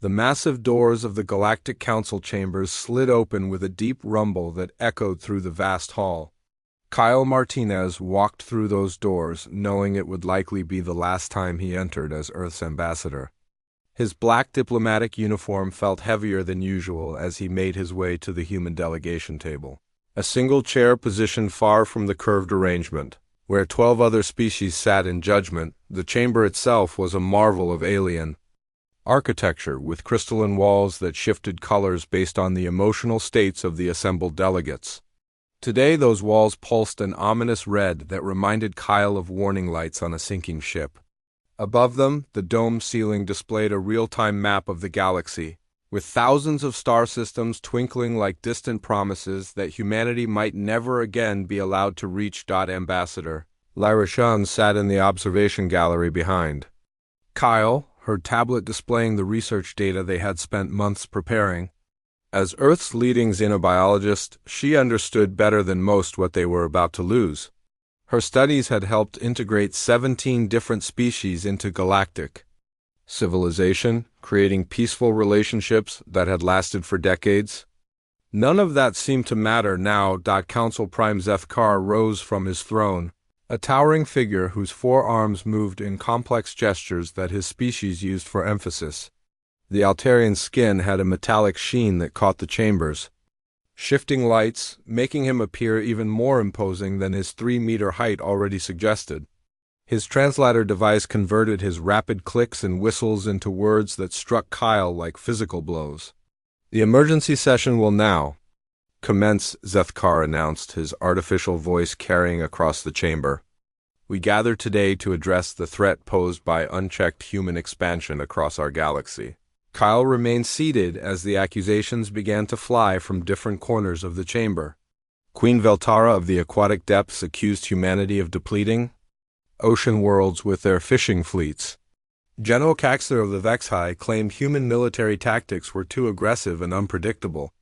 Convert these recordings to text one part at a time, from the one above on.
The massive doors of the Galactic Council chambers slid open with a deep rumble that echoed through the vast hall. Kyle Martinez walked through those doors, knowing it would likely be the last time he entered as Earth's ambassador. His black diplomatic uniform felt heavier than usual as he made his way to the human delegation table. A single chair positioned far from the curved arrangement, where 12 other species sat in judgment, the chamber itself was a marvel of alien architecture with crystalline walls that shifted colors based on the emotional states of the assembled delegates. Today those walls pulsed an ominous red that reminded Kyle of warning lights on a sinking ship. Above them, the domed ceiling displayed a real-time map of the galaxy, with thousands of star systems twinkling like distant promises that humanity might never again be allowed to reach. Ambassador Narration sat in the observation gallery behind. Kyle, her tablet displaying the research data they had spent months preparing. As Earth's leading xenobiologist, she understood better than most what they were about to lose. Her studies had helped integrate 17 different species into galactic civilization, creating peaceful relationships that had lasted for decades. None of that seemed to matter now. Council Prime Zethkar rose from his throne, a towering figure whose 4 arms moved in complex gestures that his species used for emphasis. The Altarian's skin had a metallic sheen that caught the chambers, shifting lights, making him appear even more imposing than his 3-meter height already suggested. His translator device converted his rapid clicks and whistles into words that struck Kyle like physical blows. The emergency session will now commence, Zethkar announced, his artificial voice carrying across the chamber. We gather today to address the threat posed by unchecked human expansion across our galaxy. Kyle remained seated as the accusations began to fly from different corners of the chamber. Queen Veltara of the aquatic depths accused humanity of depleting ocean worlds with their fishing fleets. General Caxter of the Vexhai claimed human military tactics were too aggressive and unpredictable.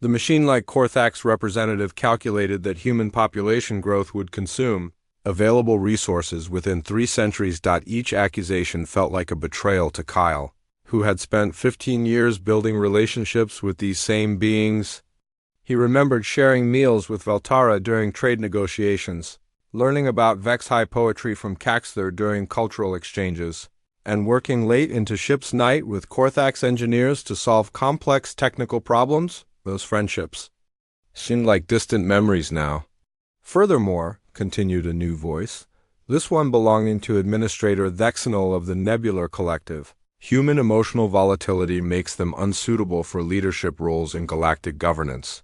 The machine-like Korthax representative calculated that human population growth would consume available resources within 3 centuries. Each accusation felt like a betrayal to Kyle, who had spent 15 years building relationships with these same beings. He remembered sharing meals with Veltara during trade negotiations, learning about Vexhai poetry from Caxter during cultural exchanges, and working late into ship's night with Korthax engineers to solve complex technical problems. Those friendships seemed like distant memories now. Furthermore, continued a new voice, this one belonging to Administrator Thexanol of the Nebular Collective, human emotional volatility makes them unsuitable for leadership roles in galactic governance.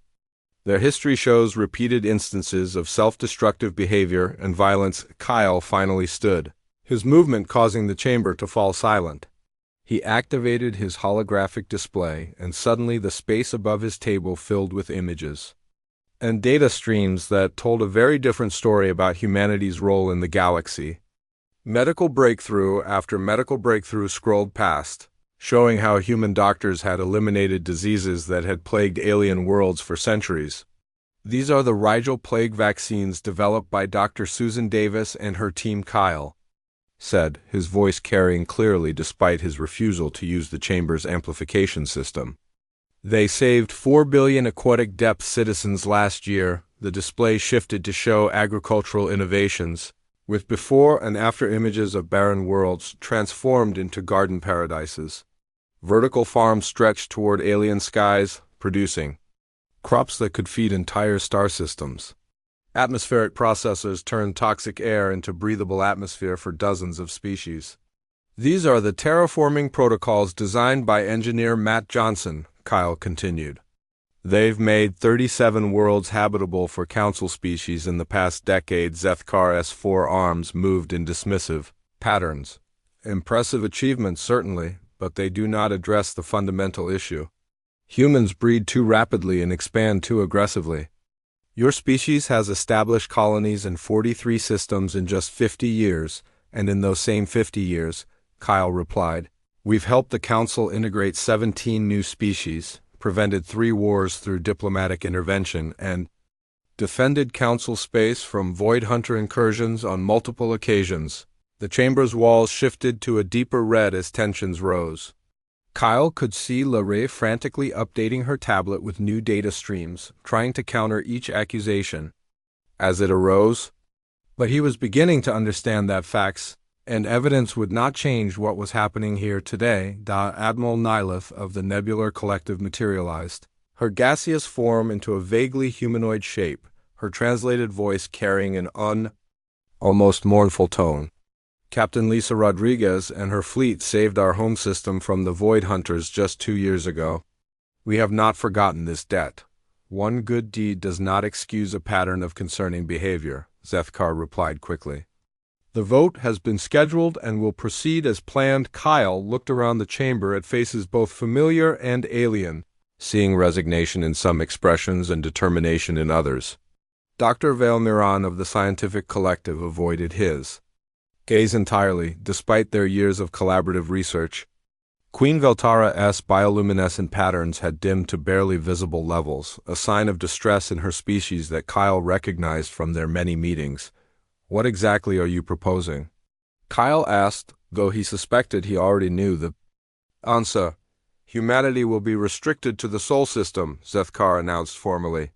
Their history shows repeated instances of self-destructive behavior and violence. Kyle finally stood, his movement causing the chamber to fall silent. He activated his holographic display, and suddenly the space above his table filled with images and data streams that told a very different story about humanity's role in the galaxy. Medical breakthrough after medical breakthrough scrolled past, showing how human doctors had eliminated diseases that had plagued alien worlds for centuries. These are the Rigel plague vaccines developed by Dr. Susan Davis and her team. Kyle said, his voice carrying clearly despite his refusal to use the chamber's amplification system. They saved 4 billion aquatic depth citizens last year. The display shifted to show agricultural innovations, with before and after images of barren worlds transformed into garden paradises. Vertical farms stretched toward alien skies, producing crops that could feed entire star systems. Atmospheric processors turned toxic air into breathable atmosphere for dozens of species. These are the terraforming protocols designed by engineer Matt Johnson, Kyle continued. They've made 37 worlds habitable for council species in the past decade. Zethkar's 4 arms moved in dismissive patterns. Impressive achievements, certainly, but they do not address the fundamental issue. Humans breed too rapidly and expand too aggressively. Your species has established colonies in 43 systems in just 50 years, and in those same 50 years, Kyle replied, we've helped the Council integrate 17 new species, prevented 3 wars through diplomatic intervention, and defended Council space from Void Hunter incursions on multiple occasions. The chamber's walls shifted to a deeper red as tensions rose. Kyle could see Larray frantically updating her tablet with new data streams, trying to counter each accusation as it arose. But he was beginning to understand that facts and evidence would not change what was happening here today. Admiral Nilith of the Nebular Collective materialized, her gaseous form into a vaguely humanoid shape, her translated voice carrying an almost mournful tone. Captain Lisa Rodriguez and her fleet saved our home system from the Void Hunters just 2 years ago. We have not forgotten this debt. One good deed does not excuse a pattern of concerning behavior, Zethkar replied quickly. The vote has been scheduled and will proceed as planned. Kyle looked around the chamber at faces both familiar and alien, seeing resignation in some expressions and determination in others. Dr. Valmiran of the Scientific Collective avoided his gaze entirely, despite their years of collaborative research. Queen Veltara's bioluminescent patterns had dimmed to barely visible levels, a sign of distress in her species that Kyle recognized from their many meetings. What exactly are you proposing? Kyle asked, though he suspected he already knew the answer. Humanity will be restricted to the Sol system, Zethkar announced formally.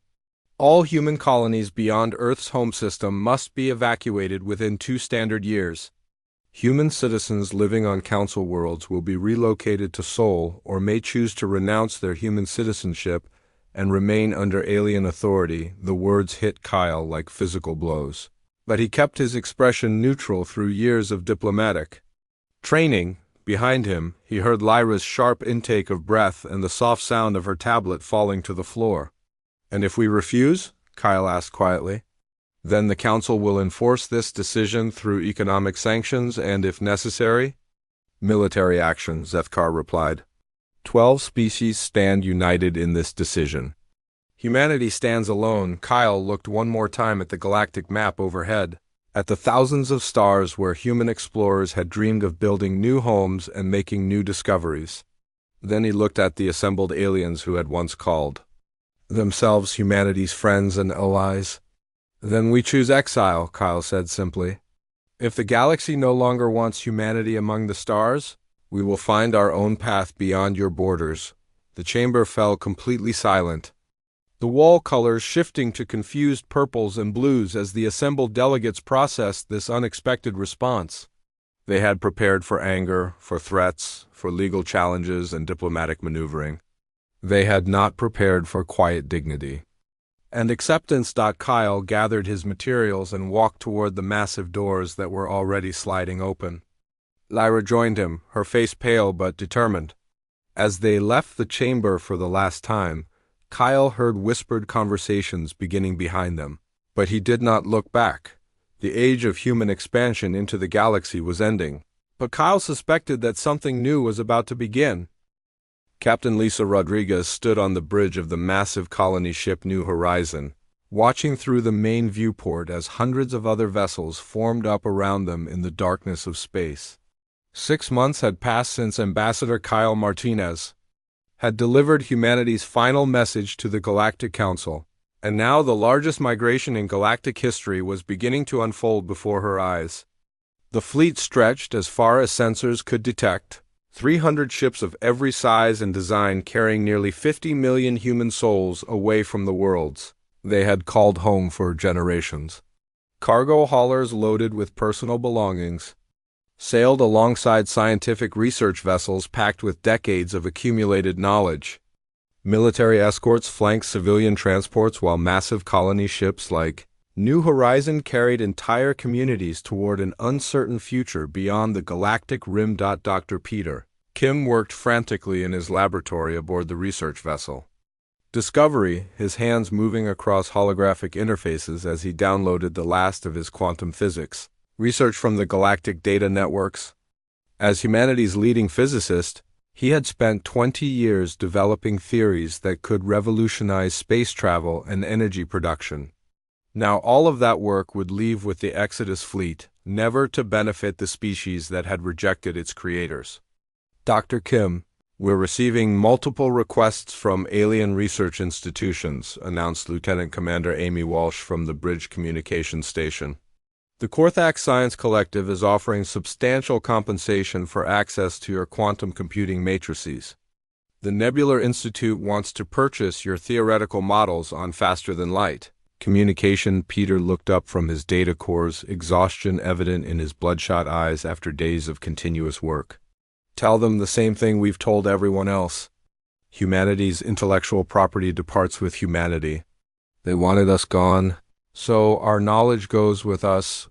All human colonies beyond Earth's home system must be evacuated within 2 standard years. Human citizens living on Council worlds will be relocated to Sol or may choose to renounce their human citizenship and remain under alien authority. The words hit Kyle like physical blows. But he kept his expression neutral through years of diplomatic training. Behind him, he heard Lyra's sharp intake of breath and the soft sound of her tablet falling to the floor. And if we refuse? Kyle asked quietly. Then the Council will enforce this decision through economic sanctions and, if necessary, military action, Zethkar replied. 12 species stand united in this decision. Humanity stands alone. Kyle looked one more time at the galactic map overhead, at the thousands of stars where human explorers had dreamed of building new homes and making new discoveries. Then he looked at the assembled aliens who had once called themselves humanity's friends and allies. Then we choose exile, Kyle said simply. If the galaxy no longer wants humanity among the stars, we will find our own path beyond your borders. The chamber fell completely silent, the wall colors shifting to confused purples and blues as the assembled delegates processed this unexpected response. They had prepared for anger, for threats, for legal challenges and diplomatic maneuvering. They had not prepared for quiet dignity and acceptance. Kyle gathered his materials and walked toward the massive doors that were already sliding open. Lyra joined him, her face pale but determined. As they left the chamber for the last time, Kyle heard whispered conversations beginning behind them, but he did not look back. The age of human expansion into the galaxy was ending, but Kyle suspected that something new was about to begin. Captain Lisa Rodriguez stood on the bridge of the massive colony ship New Horizon, watching through the main viewport as hundreds of other vessels formed up around them in the darkness of space. 6 months had passed since Ambassador Kyle Martinez had delivered humanity's final message to the Galactic Council, and now the largest migration in galactic history was beginning to unfold before her eyes. The fleet stretched as far as sensors could detect, 300 ships of every size and design carrying nearly 50 million human souls away from the worlds they had called home for generations. Cargo haulers loaded with personal belongings sailed alongside scientific research vessels packed with decades of accumulated knowledge. Military escorts flanked civilian transports while massive colony ships like New Horizon carried entire communities toward an uncertain future beyond the galactic rim. Dr. Peter Kim worked frantically in his laboratory aboard the research vessel Discovery, his hands moving across holographic interfaces as he downloaded the last of his quantum physics research from the galactic data networks. As humanity's leading physicist, he had spent 20 years developing theories that could revolutionize space travel and energy production. Now all of that work would leave with the Exodus fleet, never to benefit the species that had rejected its creators. Dr. Kim, we're receiving multiple requests from alien research institutions, announced Lieutenant Commander Amy Walsh from the bridge communications station. The Korthak Science Collective is offering substantial compensation for access to your quantum computing matrices. The Nebular Institute wants to purchase your theoretical models on faster than light. Communication. Peter looked up from his data cores, exhaustion evident in his bloodshot eyes after days of continuous work. Tell them the same thing we've told everyone else. Humanity's intellectual property departs with humanity. They wanted us gone, so our knowledge goes with us.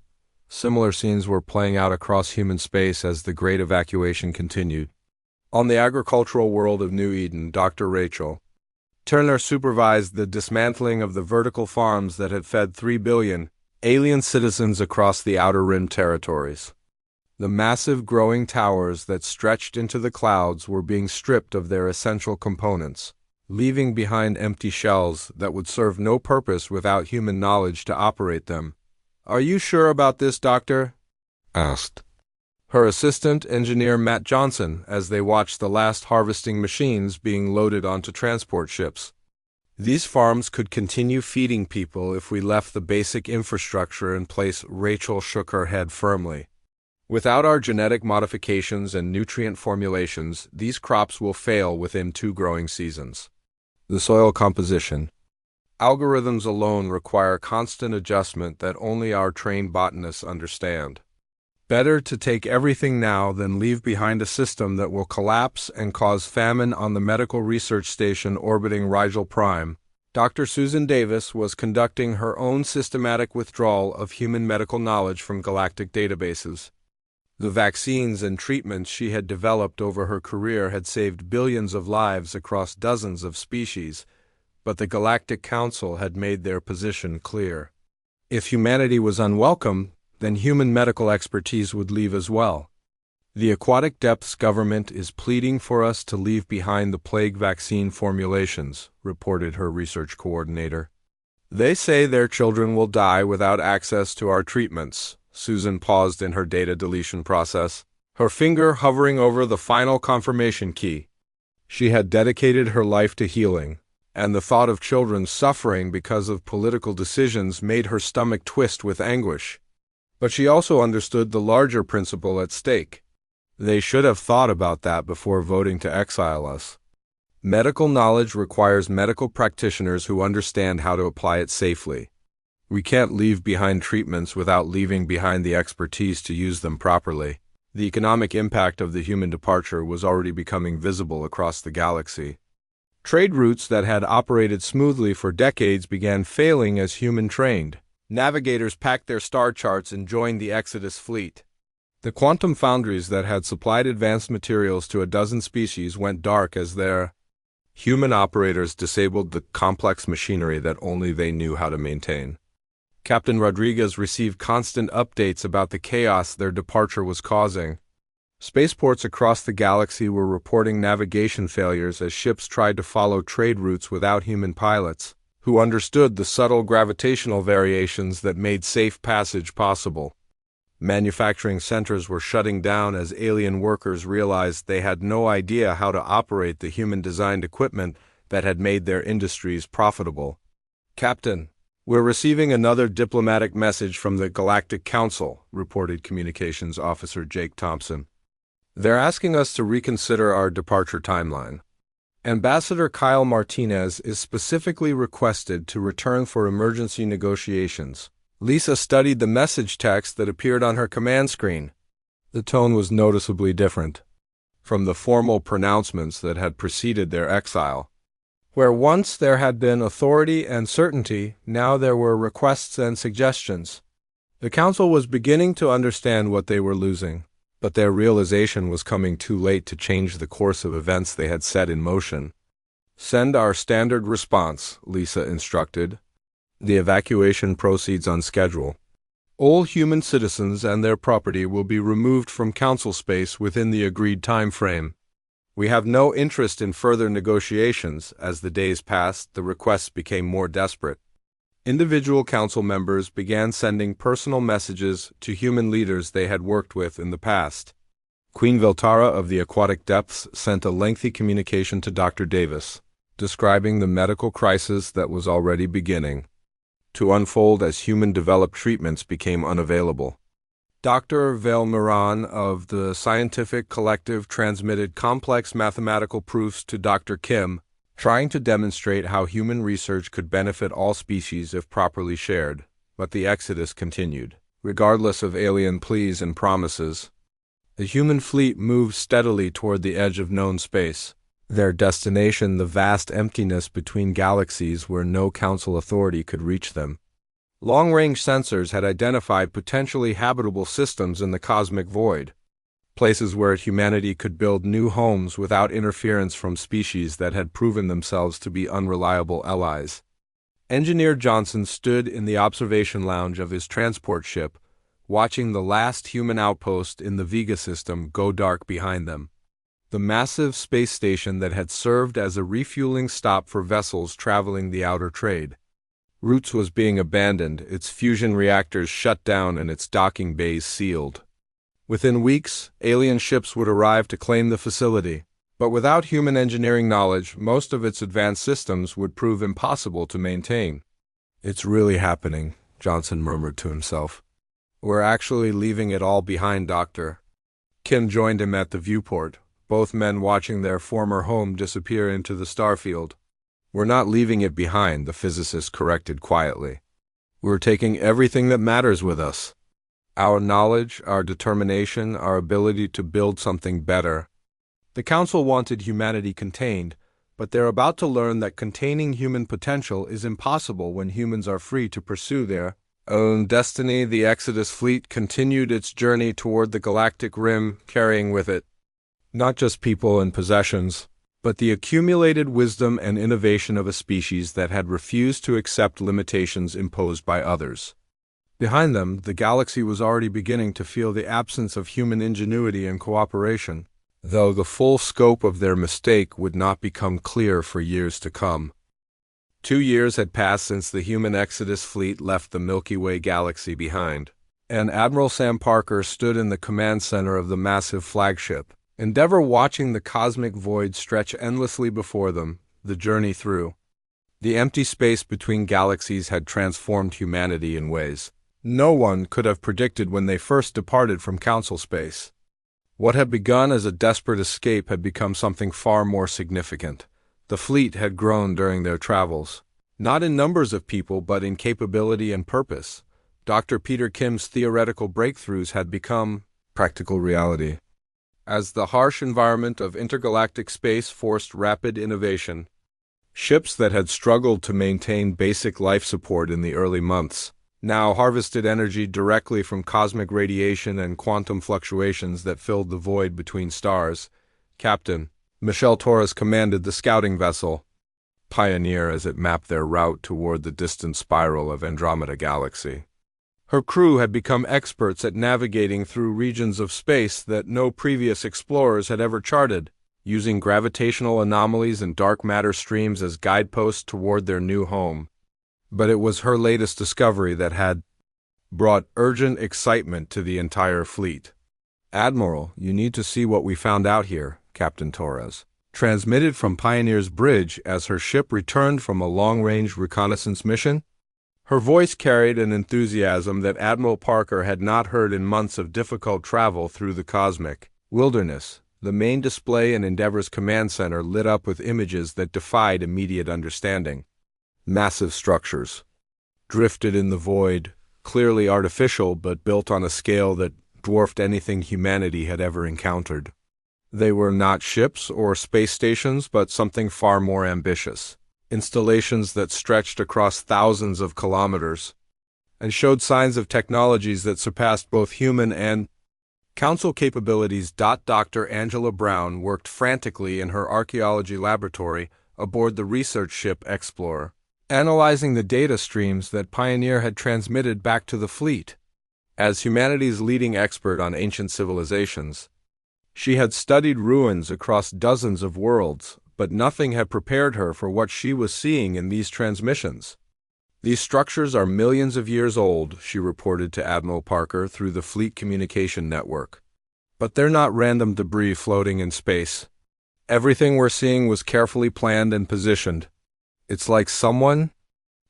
Similar scenes were playing out across human space as the Great Evacuation continued. On the agricultural world of New Eden, Dr. Rachel Turner supervised the dismantling of the vertical farms that had fed 3 billion alien citizens across the Outer Rim territories. The massive growing towers that stretched into the clouds were being stripped of their essential components, leaving behind empty shells that would serve no purpose without human knowledge to operate them. "Are you sure about this, Doctor?" asked her assistant engineer Matt Johnson as they watched the last harvesting machines being loaded onto transport ships. "These farms could continue feeding people if we left the basic infrastructure in place." Rachel shook her head firmly. "Without our genetic modifications and nutrient formulations, these crops will fail within 2 growing seasons. The soil composition. Algorithms alone require constant adjustment that only our trained botanists understand. Better to take everything now than leave behind a system that will collapse and cause famine on the medical research station orbiting Rigel Prime." Dr. Susan Davis was conducting her own systematic withdrawal of human medical knowledge from galactic databases. The vaccines and treatments she had developed over her career had saved billions of lives across dozens of species, but the Galactic Council had made their position clear. If humanity was unwelcome, then human medical expertise would leave as well. "The Aquatic Depths government is pleading for us to leave behind the plague vaccine formulations," reported her research coordinator. "They say their children will die without access to our treatments." Susan paused in her data deletion process, her finger hovering over the final confirmation key. She had dedicated her life to healing, and the thought of children suffering because of political decisions made her stomach twist with anguish. But she also understood the larger principle at stake. They should have thought about that before voting to exile us. Medical knowledge requires medical practitioners who understand how to apply it safely. We can't leave behind treatments without leaving behind the expertise to use them properly. The economic impact of the human departure was already becoming visible across the galaxy. Trade routes that had operated smoothly for decades began failing as human-trained. Navigators packed their star charts and joined the Exodus fleet. The quantum foundries that had supplied advanced materials to a dozen species went dark as their human operators disabled the complex machinery that only they knew how to maintain. Captain Rodriguez received constant updates about the chaos their departure was causing. Spaceports across the galaxy were reporting navigation failures as ships tried to follow trade routes without human pilots, who understood the subtle gravitational variations that made safe passage possible. Manufacturing centers were shutting down as alien workers realized they had no idea how to operate the human-designed equipment that had made their industries profitable. "Captain, we're receiving another diplomatic message from the Galactic Council," reported Communications Officer Jake Thompson. "They're asking us to reconsider our departure timeline. Ambassador Kyle Martinez is specifically requested to return for emergency negotiations." Lisa studied the message text that appeared on her command screen. The tone was noticeably different from the formal pronouncements that had preceded their exile. Where once there had been authority and certainty, now there were requests and suggestions. The Council was beginning to understand what they were losing, but their realization was coming too late to change the course of events they had set in motion. "Send our standard response," Lisa instructed. "The evacuation proceeds on schedule. All human citizens and their property will be removed from Council space within the agreed time frame. We have no interest in further negotiations." As the days passed, the requests became more desperate. Individual Council members began sending personal messages to human leaders they had worked with in the past. Queen Veltara of the Aquatic Depths sent a lengthy communication to Dr. Davis, describing the medical crisis that was already beginning. to unfold as human-developed treatments became unavailable. Dr. Velmiran of the Scientific Collective transmitted complex mathematical proofs to Dr. Kim, trying to demonstrate how human research could benefit all species if properly shared, but the exodus continued. Regardless of alien pleas and promises, the human fleet moved steadily toward the edge of known space, their destination the vast emptiness between galaxies where no council authority could reach them. Long-range sensors had identified potentially habitable systems in the cosmic void, places where humanity could build new homes without interference from species that had proven themselves to be unreliable allies. Engineer Johnson stood in the observation lounge of his transport ship, watching the last human outpost in the Vega system go dark behind them. The massive space station that had served as a refueling stop for vessels traveling the outer trade routes was being abandoned, its fusion reactors shut down and its docking bays sealed. Within weeks, alien ships would arrive to claim the facility, but without human engineering knowledge, most of its advanced systems would prove impossible to maintain. "It's really happening," Johnson murmured to himself. "We're actually leaving it all behind, Doctor." Kim joined him at the viewport, both men watching their former home disappear into the starfield. "We're not leaving it behind," the physicist corrected quietly. "We're taking everything that matters with us. Our knowledge, our determination, our ability to build something better." The Council wanted humanity contained, but they're about to learn that containing human potential is impossible when humans are free to pursue their own destiny. The Exodus fleet continued its journey toward the galactic rim, carrying with it not just people and possessions, but the accumulated wisdom and innovation of a species that had refused to accept limitations imposed by others. Behind them, the galaxy was already beginning to feel the absence of human ingenuity and cooperation, though the full scope of their mistake would not become clear for years to come. 2 years had passed since the human Exodus fleet left the Milky Way galaxy behind, and Admiral Sam Parker stood in the command center of the massive flagship Endeavor, watching the cosmic void stretch endlessly before them, the journey through the empty space between galaxies had transformed humanity in ways no one could have predicted when they first departed from Council space. What had begun as a desperate escape had become something far more significant. The fleet had grown during their travels, not in numbers of people but in capability and purpose. Dr. Peter Kim's theoretical breakthroughs had become practical reality. As the harsh environment of intergalactic space forced rapid innovation, ships that had struggled to maintain basic life support in the early months now harvested energy directly from cosmic radiation and quantum fluctuations that filled the void between stars. Captain Michelle Torres commanded the scouting vessel Pioneer as it mapped their route toward the distant spiral of Andromeda Galaxy. Her crew had become experts at navigating through regions of space that no previous explorers had ever charted, using gravitational anomalies and dark matter streams as guideposts toward their new home. But it was her latest discovery that had brought urgent excitement to the entire fleet. "Admiral, you need to see what we found out here," Captain Torres transmitted from Pioneer's bridge as her ship returned from a long-range reconnaissance mission. Her voice carried an enthusiasm that Admiral Parker had not heard in months of difficult travel through the cosmic wilderness. The main display in Endeavor's command center lit up with images that defied immediate understanding. Massive structures drifted in the void, clearly artificial but built on a scale that dwarfed anything humanity had ever encountered. They were not ships or space stations, but something far more ambitious. Installations that stretched across thousands of kilometers and showed signs of technologies that surpassed both human and Council capabilities. Dr. Angela Brown worked frantically in her archaeology laboratory aboard the research ship Explorer, analyzing the data streams that Pioneer had transmitted back to the fleet. As humanity's leading expert on ancient civilizations, she had studied ruins across dozens of worlds, but nothing had prepared her for what she was seeing in these transmissions. "These structures are millions of years old," she reported to Admiral Parker through the Fleet Communication Network. "But they're not random debris floating in space. Everything we're seeing was carefully planned and positioned. It's like someone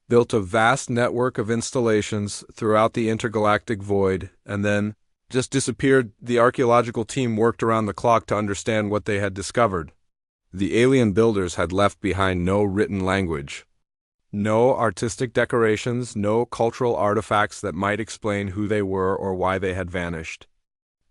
built a vast network of installations throughout the intergalactic void, and then just disappeared. The archaeological team worked around the clock to understand what they had discovered. The alien builders had left behind no written language, no artistic decorations, no cultural artifacts that might explain who they were or why they had vanished.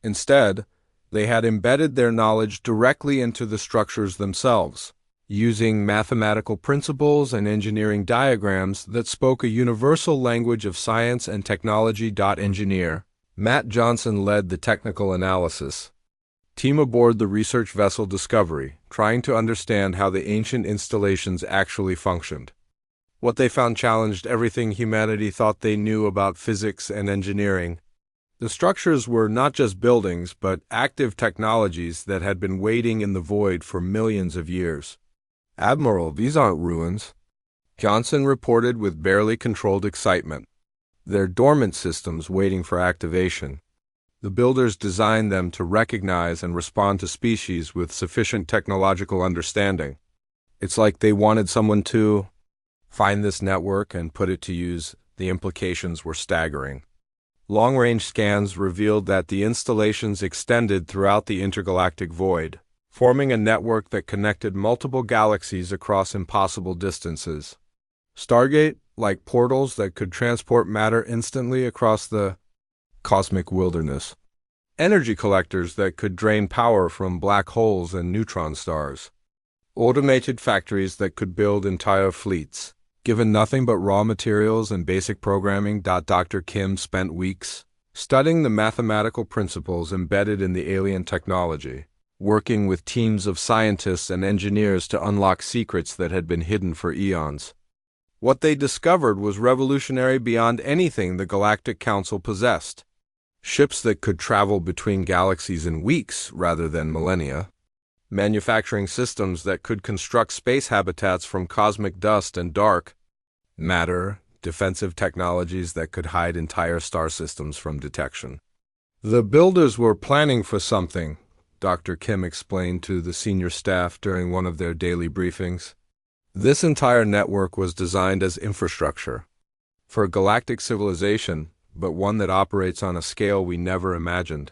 Instead, they had embedded their knowledge directly into the structures themselves, using mathematical principles and engineering diagrams that spoke a universal language of science and technology. Engineer Matt Johnson led the technical analysis team aboard the research vessel Discovery, trying to understand how the ancient installations actually functioned. What they found challenged everything humanity thought they knew about physics and engineering. The structures were not just buildings, but active technologies that had been waiting in the void for millions of years. "Admiral, these aren't ruins," Johnson reported with barely controlled excitement. "They're dormant systems waiting for activation. The builders designed them to recognize and respond to species with sufficient technological understanding. It's like they wanted someone to find this network and put it to use." The implications were staggering. Long-range scans revealed that the installations extended throughout the intergalactic void, forming a network that connected multiple galaxies across impossible distances. Stargate, like portals that could transport matter instantly across the cosmic wilderness. Energy collectors that could drain power from black holes and neutron stars. Automated factories that could build entire fleets. Given nothing but raw materials and basic programming, Dr. Kim spent weeks studying the mathematical principles embedded in the alien technology, working with teams of scientists and engineers to unlock secrets that had been hidden for eons. What they discovered was revolutionary beyond anything the Galactic Council possessed. Ships that could travel between galaxies in weeks rather than millennia. Manufacturing systems that could construct space habitats from cosmic dust and dark matter, defensive technologies that could hide entire star systems from detection. "The builders were planning for something," Dr. Kim explained to the senior staff during one of their daily briefings. "This entire network was designed as infrastructure for galactic civilization, but one that operates on a scale we never imagined.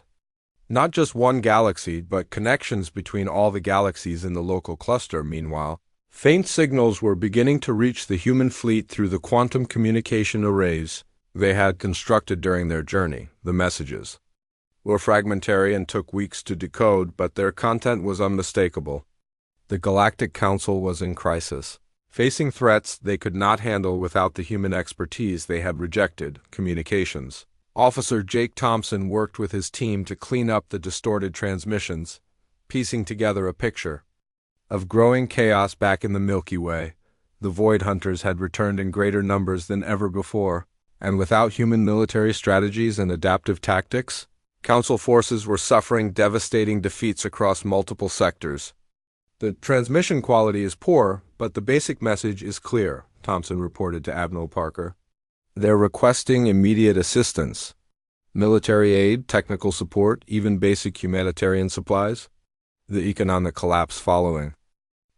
Not just one galaxy, but connections between all the galaxies in the local cluster." Meanwhile, faint signals were beginning to reach the human fleet through the quantum communication arrays they had constructed during their journey. The messages were fragmentary and took weeks to decode, but their content was unmistakable. The Galactic Council was in crisis, facing threats they could not handle without the human expertise they had rejected. Communications Officer Jake Thompson worked with his team to clean up the distorted transmissions, piecing together a picture of growing chaos back in the Milky Way. The Void Hunters had returned in greater numbers than ever before, and without human military strategies and adaptive tactics, Council forces were suffering devastating defeats across multiple sectors. "The transmission quality is poor, but the basic message is clear," Thompson reported to Admiral Parker. "They're requesting immediate assistance. Military aid, technical support, even basic humanitarian supplies." The economic collapse following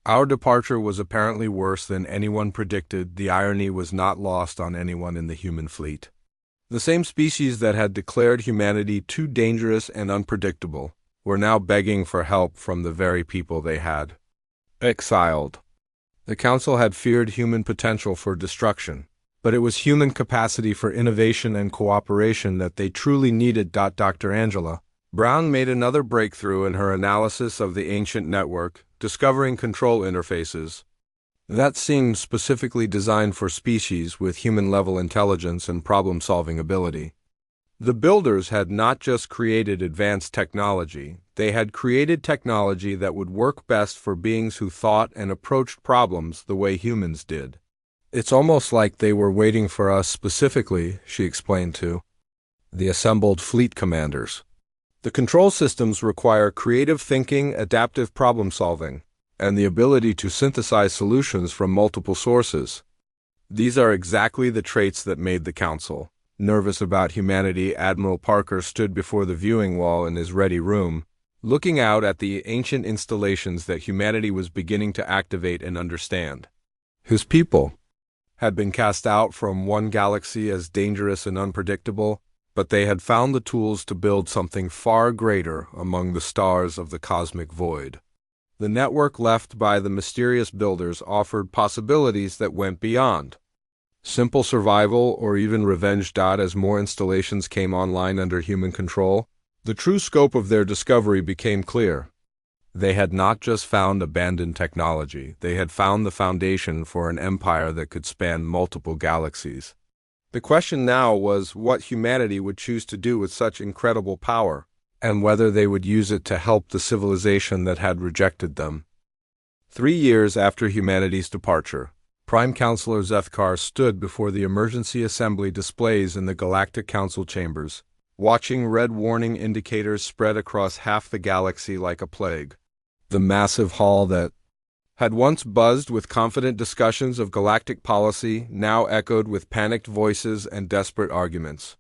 our departure was apparently worse than anyone predicted. The irony was not lost on anyone in the human fleet. The same species that had declared humanity too dangerous and unpredictable were now begging for help from the very people they had exiled. The Council had feared human potential for destruction, but it was human capacity for innovation and cooperation that they truly needed. Dr. Angela Brown made another breakthrough in her analysis of the ancient network, discovering control interfaces that seemed specifically designed for species with human-level intelligence and problem-solving ability. The builders had not just created advanced technology, they had created technology that would work best for beings who thought and approached problems the way humans did. "It's almost like they were waiting for us specifically," she explained to the assembled fleet commanders. "The control systems require creative thinking, adaptive problem-solving, and the ability to synthesize solutions from multiple sources. These are exactly the traits that made the Council nervous about humanity." Admiral Parker stood before the viewing wall in his ready room, looking out at the ancient installations that humanity was beginning to activate and understand. "His people," had been cast out from one galaxy as dangerous and unpredictable, but they had found the tools to build something far greater among the stars of the cosmic void. The network left by the mysterious builders offered possibilities that went beyond simple survival or even revenge. As more installations came online under human control, the true scope of their discovery became clear. They had not just found abandoned technology, they had found the foundation for an empire that could span multiple galaxies. The question now was what humanity would choose to do with such incredible power, and whether they would use it to help the civilization that had rejected them. 3 years after humanity's departure, Prime Counselor Zethkar stood before the emergency assembly displays in the Galactic Council chambers, watching red warning indicators spread across half the galaxy like a plague. The massive hall that had once buzzed with confident discussions of galactic policy now echoed with panicked voices and desperate arguments.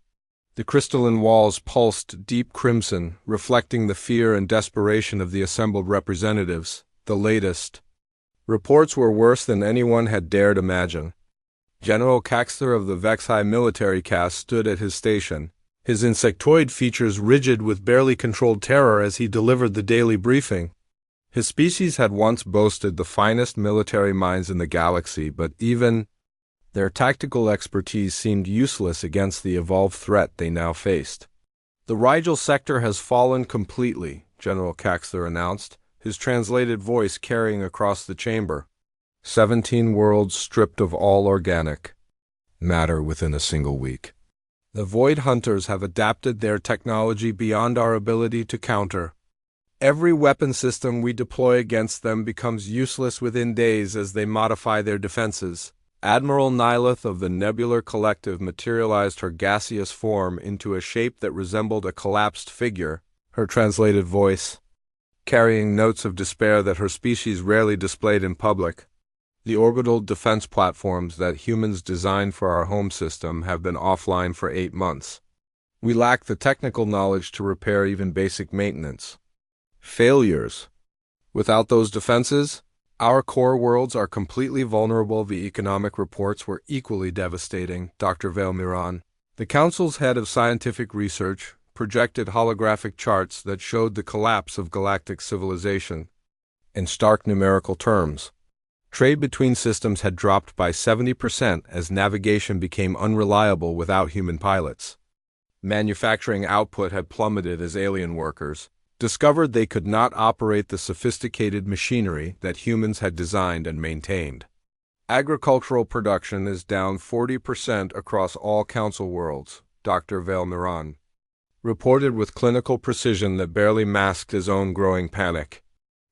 The crystalline walls pulsed deep crimson, reflecting the fear and desperation of the assembled representatives. The latest reports were worse than anyone had dared imagine. General Caxter of the Vexi military caste stood at his station, his insectoid features rigid with barely controlled terror as he delivered the daily briefing. His species had once boasted the finest military minds in the galaxy, but even their tactical expertise seemed useless against the evolved threat they now faced. The Rigel sector has fallen completely, General Caxter announced, his translated voice carrying across the chamber. 17 worlds stripped of all organic matter within a single week. The Void Hunters have adapted their technology beyond our ability to counter. Every weapon system we deploy against them becomes useless within days as they modify their defenses. Admiral Nihilith of the Nebular Collective materialized her gaseous form into a shape that resembled a collapsed figure, her translated voice carrying notes of despair that her species rarely displayed in public. The orbital defense platforms that humans designed for our home system have been offline for 8 months. We lack the technical knowledge to repair even basic maintenance. Failures. Without those defenses, our core worlds are completely vulnerable. The economic reports were equally devastating, Dr. Velmiran, the Council's head of scientific research, projected holographic charts that showed the collapse of galactic civilization. In stark numerical terms, trade between systems had dropped by 70% as navigation became unreliable without human pilots. Manufacturing output had plummeted as alien workers discovered they could not operate the sophisticated machinery that humans had designed and maintained. Agricultural production is down 40% across all Council worlds, Dr. Velmiran reported with clinical precision that barely masked his own growing panic.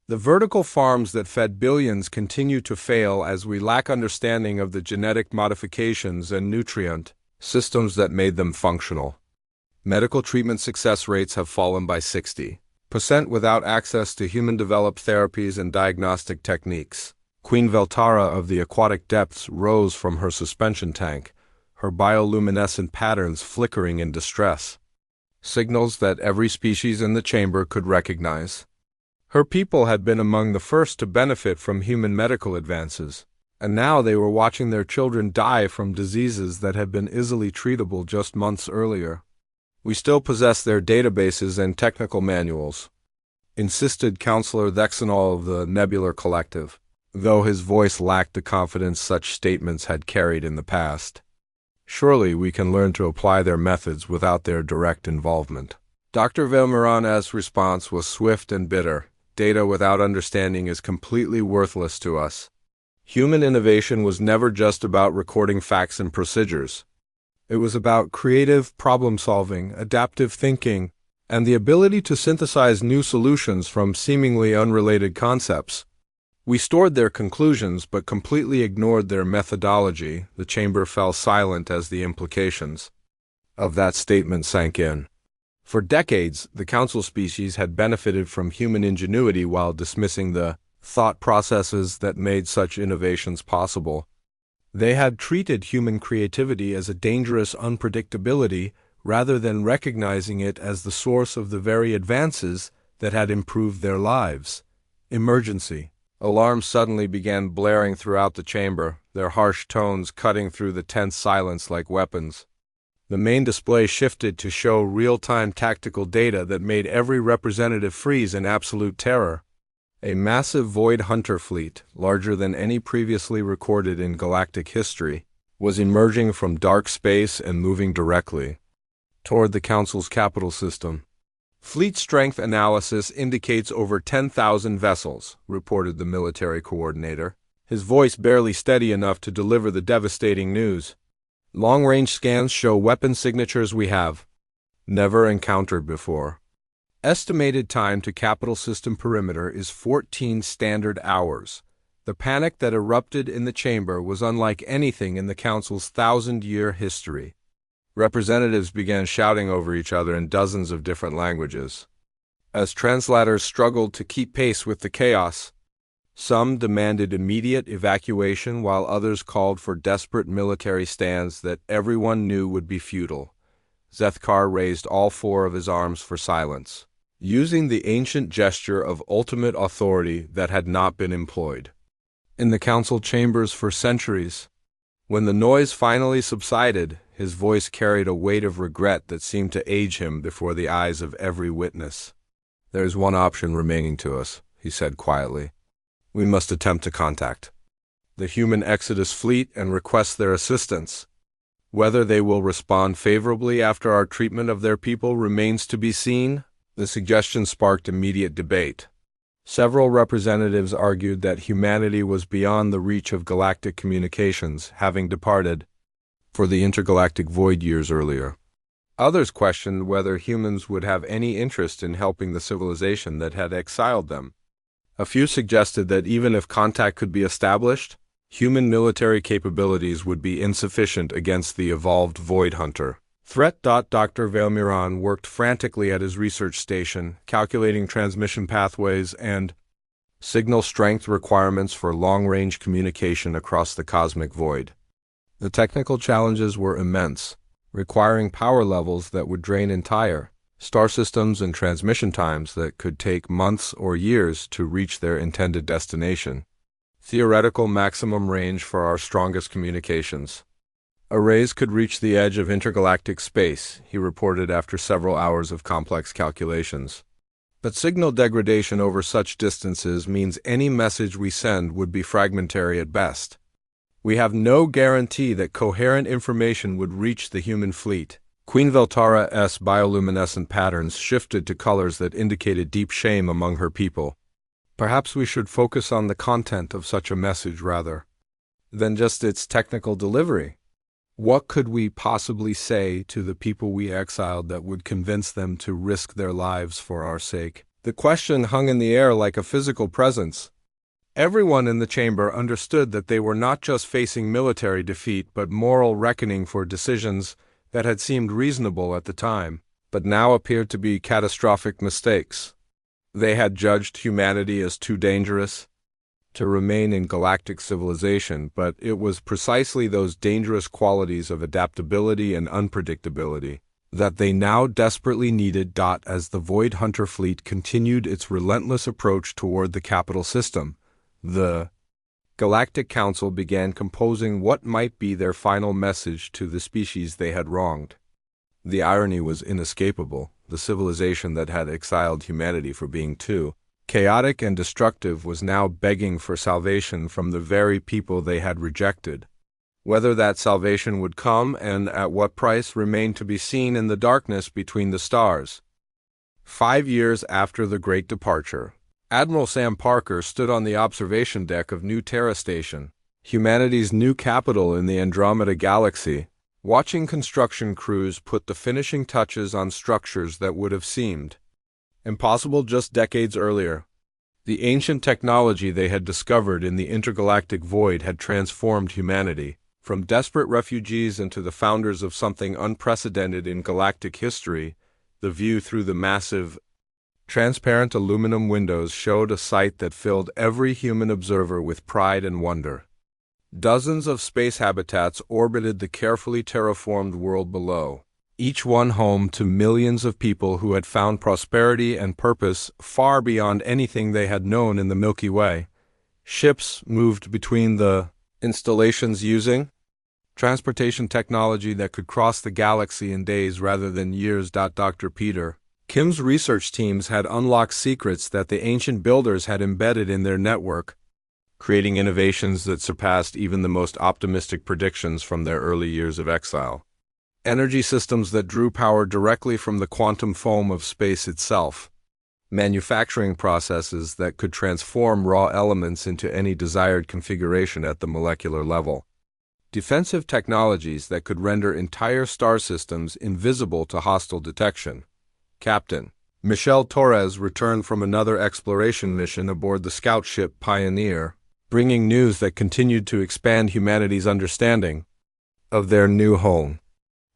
The vertical farms that fed billions continue to fail as we lack understanding of the genetic modifications and nutrient systems that made them functional. Medical treatment success rates have fallen by 60% without access to human-developed therapies and diagnostic techniques. Queen Veltara of the aquatic depths rose from her suspension tank, her bioluminescent patterns flickering in distress, signals that every species in the chamber could recognize. Her people had been among the first to benefit from human medical advances, and now they were watching their children die from diseases that had been easily treatable just months earlier. We still possess their databases and technical manuals, insisted Counselor Thexanol of the Nebular Collective, though his voice lacked the confidence such statements had carried in the past. Surely we can learn to apply their methods without their direct involvement. Dr. Velmiran's response was swift and bitter. Data without understanding is completely worthless to us. Human innovation was never just about recording facts and procedures. It was about creative problem-solving, adaptive thinking, and the ability to synthesize new solutions from seemingly unrelated concepts. We stored their conclusions but completely ignored their methodology. The chamber fell silent as the implications of that statement sank in. For decades, the Council species had benefited from human ingenuity while dismissing the thought processes that made such innovations possible. They had treated human creativity as a dangerous unpredictability rather than recognizing it as the source of the very advances that had improved their lives. Emergency. Alarms suddenly began blaring throughout the chamber, their harsh tones cutting through the tense silence like weapons. The main display shifted to show real-time tactical data that made every representative freeze in absolute terror. A massive Void Hunter fleet, larger than any previously recorded in galactic history, was emerging from dark space and moving directly toward the Council's capital system. Fleet strength analysis indicates over 10,000 vessels, reported the military coordinator, his voice barely steady enough to deliver the devastating news. Long-range scans show weapon signatures we have never encountered before. Estimated time to capital system perimeter is 14 standard hours. The panic that erupted in the chamber was unlike anything in the Council's 1,000-year history. Representatives began shouting over each other in dozens of different languages. As translators struggled to keep pace with the chaos, some demanded immediate evacuation while others called for desperate military stands that everyone knew would be futile. Zethkar raised all four of his arms for silence, using the ancient gesture of ultimate authority that had not been employed in the council chambers for centuries. When the noise finally subsided, his voice carried a weight of regret that seemed to age him before the eyes of every witness. "There's one option remaining to us," he said quietly. "We must attempt to contact the human Exodus fleet and request their assistance. Whether they will respond favorably after our treatment of their people remains to be seen." The suggestion sparked immediate debate. Several representatives argued that humanity was beyond the reach of galactic communications, having departed for the intergalactic void years earlier. Others questioned whether humans would have any interest in helping the civilization that had exiled them. A few suggested that even if contact could be established, human military capabilities would be insufficient against the evolved Void Hunter threat. Dr. Valmiran worked frantically at his research station, calculating transmission pathways and signal strength requirements for long-range communication across the cosmic void. The technical challenges were immense, requiring power levels that would drain entire star systems and transmission times that could take months or years to reach their intended destination. Theoretical maximum range for our strongest communications. Arrays could reach the edge of intergalactic space, he reported after several hours of complex calculations. But signal degradation over such distances means any message we send would be fragmentary at best. We have no guarantee that coherent information would reach the human fleet. Queen Veltara's bioluminescent patterns shifted to colors that indicated deep shame among her people. Perhaps we should focus on the content of such a message rather than just its technical delivery. What could we possibly say to the people we exiled that would convince them to risk their lives for our sake? The question hung in the air like a physical presence. Everyone in the chamber understood that they were not just facing military defeat but moral reckoning for decisions that had seemed reasonable at the time, but now appeared to be catastrophic mistakes. They had judged humanity as too dangerous to remain in galactic civilization, but it was precisely those dangerous qualities of adaptability and unpredictability that they now desperately needed. As the Void Hunter fleet continued its relentless approach toward the capital system, the Galactic Council began composing what might be their final message to the species they had wronged. The irony was inescapable. The civilization that had exiled humanity for being too chaotic and destructive was now begging for salvation from the very people they had rejected. Whether that salvation would come and at what price remained to be seen in the darkness between the stars. 5 years after the Great Departure, Admiral Sam Parker stood on the observation deck of New Terra Station, humanity's new capital in the Andromeda Galaxy, watching construction crews put the finishing touches on structures that would have seemed impossible just decades earlier. The ancient technology they had discovered in the intergalactic void had transformed humanity, from desperate refugees into the founders of something unprecedented in galactic history. The view through the massive, transparent aluminum windows showed a sight that filled every human observer with pride and wonder. Dozens of space habitats orbited the carefully terraformed world below, each one home to millions of people who had found prosperity and purpose far beyond anything they had known in the Milky Way. Ships moved between the installations using transportation technology that could cross the galaxy in days rather than years. Dr. Peter Kim's research teams had unlocked secrets that the ancient builders had embedded in their network, creating innovations that surpassed even the most optimistic predictions from their early years of exile. Energy systems that drew power directly from the quantum foam of space itself. Manufacturing processes that could transform raw elements into any desired configuration at the molecular level. Defensive technologies that could render entire star systems invisible to hostile detection. Captain Michelle Torres returned from another exploration mission aboard the scout ship Pioneer, bringing news that continued to expand humanity's understanding of their new home.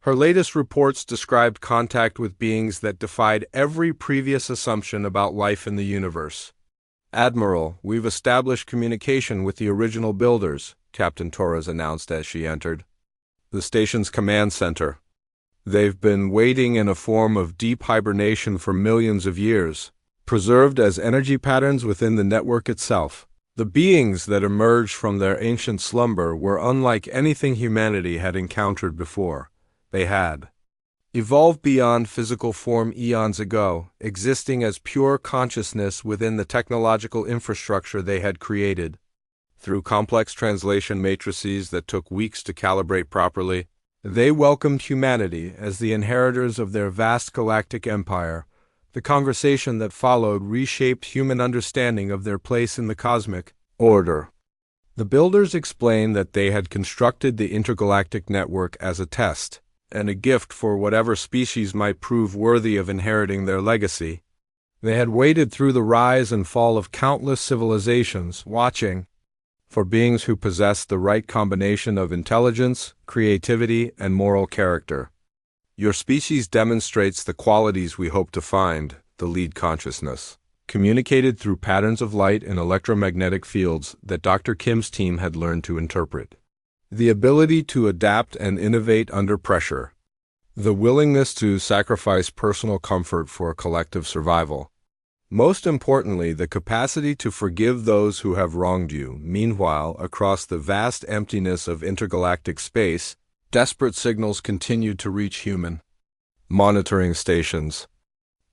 Her latest reports described contact with beings that defied every previous assumption about life in the universe. "Admiral, we've established communication with the original builders," Captain Torres announced as she entered the station's command center. "They've been waiting in a form of deep hibernation for millions of years, preserved as energy patterns within the network itself. The beings that emerged from their ancient slumber were unlike anything humanity had encountered before. They had evolved beyond physical form eons ago, existing as pure consciousness within the technological infrastructure they had created. Through complex translation matrices that took weeks to calibrate properly, they welcomed humanity as the inheritors of their vast galactic empire. The conversation that followed reshaped human understanding of their place in the cosmic order. The builders explained that they had constructed the intergalactic network as a test and a gift for whatever species might prove worthy of inheriting their legacy. They had waded through the rise and fall of countless civilizations, watching for beings who possessed the right combination of intelligence, creativity, and moral character. "Your species demonstrates the qualities we hope to find," the lead consciousness communicated through patterns of light and electromagnetic fields that Dr. Kim's team had learned to interpret. The ability to adapt and innovate under pressure. The willingness to sacrifice personal comfort for collective survival. Most importantly, the capacity to forgive those who have wronged you. Meanwhile, across the vast emptiness of intergalactic space, desperate signals continued to reach human monitoring stations.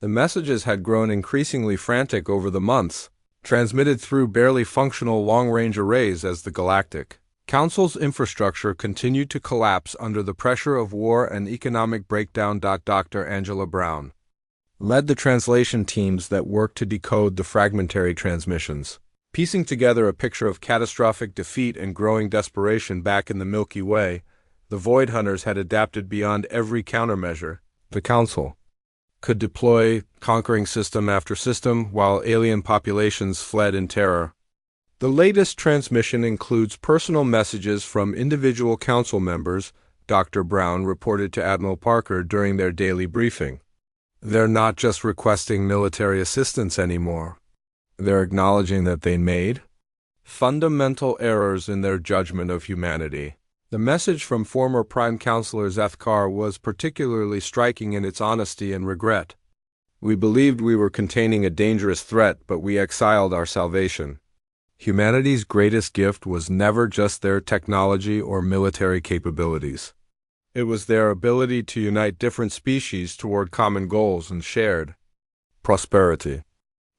The messages had grown increasingly frantic over the months, transmitted through barely functional long-range arrays as the Galactic Council's infrastructure continued to collapse under the pressure of war and economic breakdown. Dr. Angela Brown led the translation teams that worked to decode the fragmentary transmissions, piecing together a picture of catastrophic defeat and growing desperation back in the Milky Way. The Void Hunters had adapted beyond every countermeasure. The Council could deploy conquering system after system while alien populations fled in terror. The latest transmission includes personal messages from individual council members, Dr. Brown reported to Admiral Parker during their daily briefing. They're not just requesting military assistance anymore. They're acknowledging that they made fundamental errors in their judgment of humanity. The message from former Prime Counselor Zethkar was particularly striking in its honesty and regret. "We believed we were containing a dangerous threat, but we exiled our salvation. Humanity's greatest gift was never just their technology or military capabilities. It was their ability to unite different species toward common goals and shared prosperity.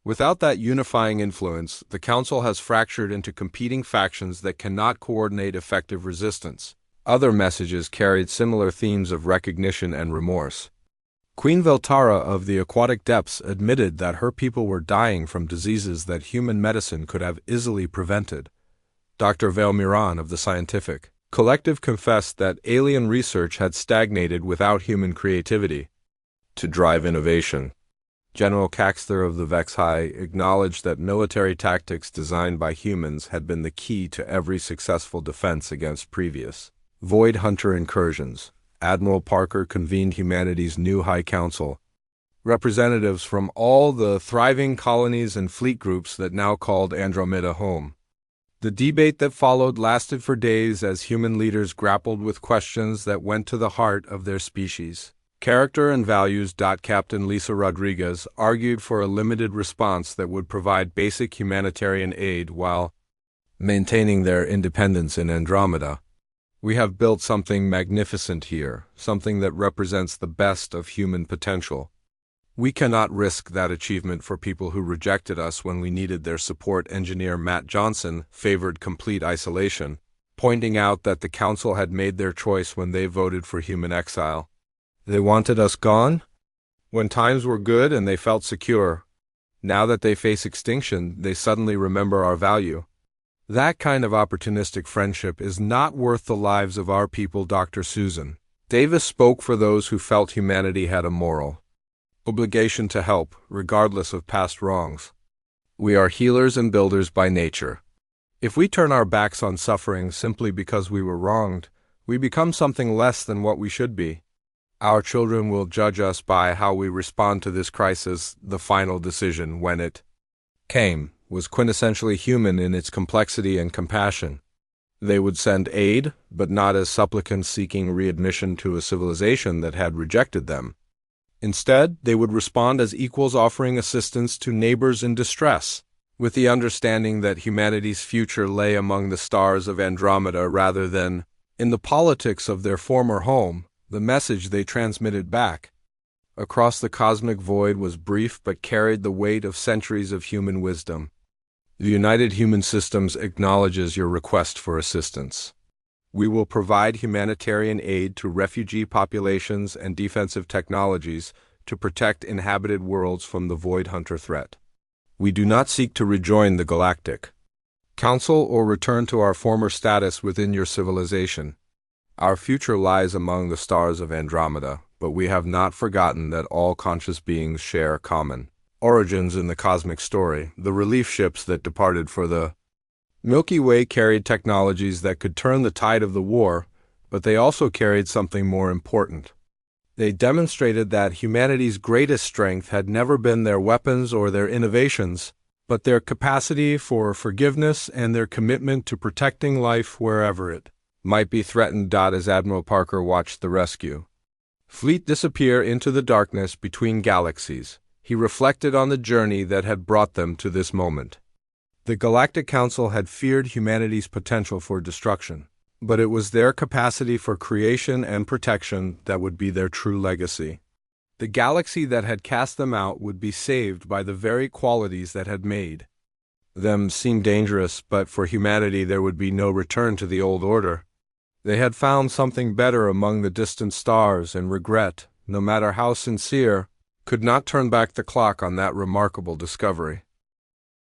Without that unifying influence, the Council has fractured into competing factions that cannot coordinate effective resistance." Other messages carried similar themes of recognition and remorse. Queen Veltara of the Aquatic Depths admitted that her people were dying from diseases that human medicine could have easily prevented. Dr. Valmiran of the Scientific Collective confessed that alien research had stagnated without human creativity to drive innovation. General Caxter of the Vexhai acknowledged that military tactics designed by humans had been the key to every successful defense against previous Void Hunter incursions. Admiral Parker convened humanity's new High Council, representatives from all the thriving colonies and fleet groups that now called Andromeda home. The debate that followed lasted for days as human leaders grappled with questions that went to the heart of their species. Character and values. Captain Lisa Rodriguez argued for a limited response that would provide basic humanitarian aid while maintaining their independence in Andromeda. We have built something magnificent here, something that represents the best of human potential. We cannot risk that achievement for people who rejected us when we needed their support. Engineer Matt Johnson favored complete isolation, pointing out that the Council had made their choice when they voted for human exile. They wanted us gone? When times were good and they felt secure. Now that they face extinction, they suddenly remember our value. That kind of opportunistic friendship is not worth the lives of our people. Dr. Susan Davis spoke for those who felt humanity had a moral obligation to help, regardless of past wrongs. We are healers and builders by nature. If we turn our backs on suffering simply because we were wronged, we become something less than what we should be. Our children will judge us by how we respond to this crisis. The final decision, when it came, was quintessentially human in its complexity and compassion. They would send aid, but not as supplicants seeking readmission to a civilization that had rejected them. Instead, they would respond as equals offering assistance to neighbors in distress, with the understanding that humanity's future lay among the stars of Andromeda rather than in the politics of their former home. The message they transmitted back across the cosmic void was brief but carried the weight of centuries of human wisdom. The United Human Systems acknowledges your request for assistance. We will provide humanitarian aid to refugee populations and defensive technologies to protect inhabited worlds from the Void Hunter threat. We do not seek to rejoin the Galactic Council or return to our former status within your civilization. Our future lies among the stars of Andromeda, but we have not forgotten that all conscious beings share common origins in the cosmic story. The relief ships that departed for the Milky Way carried technologies that could turn the tide of the war, but they also carried something more important. They demonstrated that humanity's greatest strength had never been their weapons or their innovations, but their capacity for forgiveness and their commitment to protecting life wherever it might be threatened. As Admiral Parker watched the rescue fleet disappear into the darkness between galaxies, he reflected on the journey that had brought them to this moment. The Galactic Council had feared humanity's potential for destruction, but it was their capacity for creation and protection that would be their true legacy. The galaxy that had cast them out would be saved by the very qualities that had made them seem dangerous, but for humanity there would be no return to the old order. They had found something better among the distant stars, and regret, no matter how sincere, could not turn back the clock on that remarkable discovery.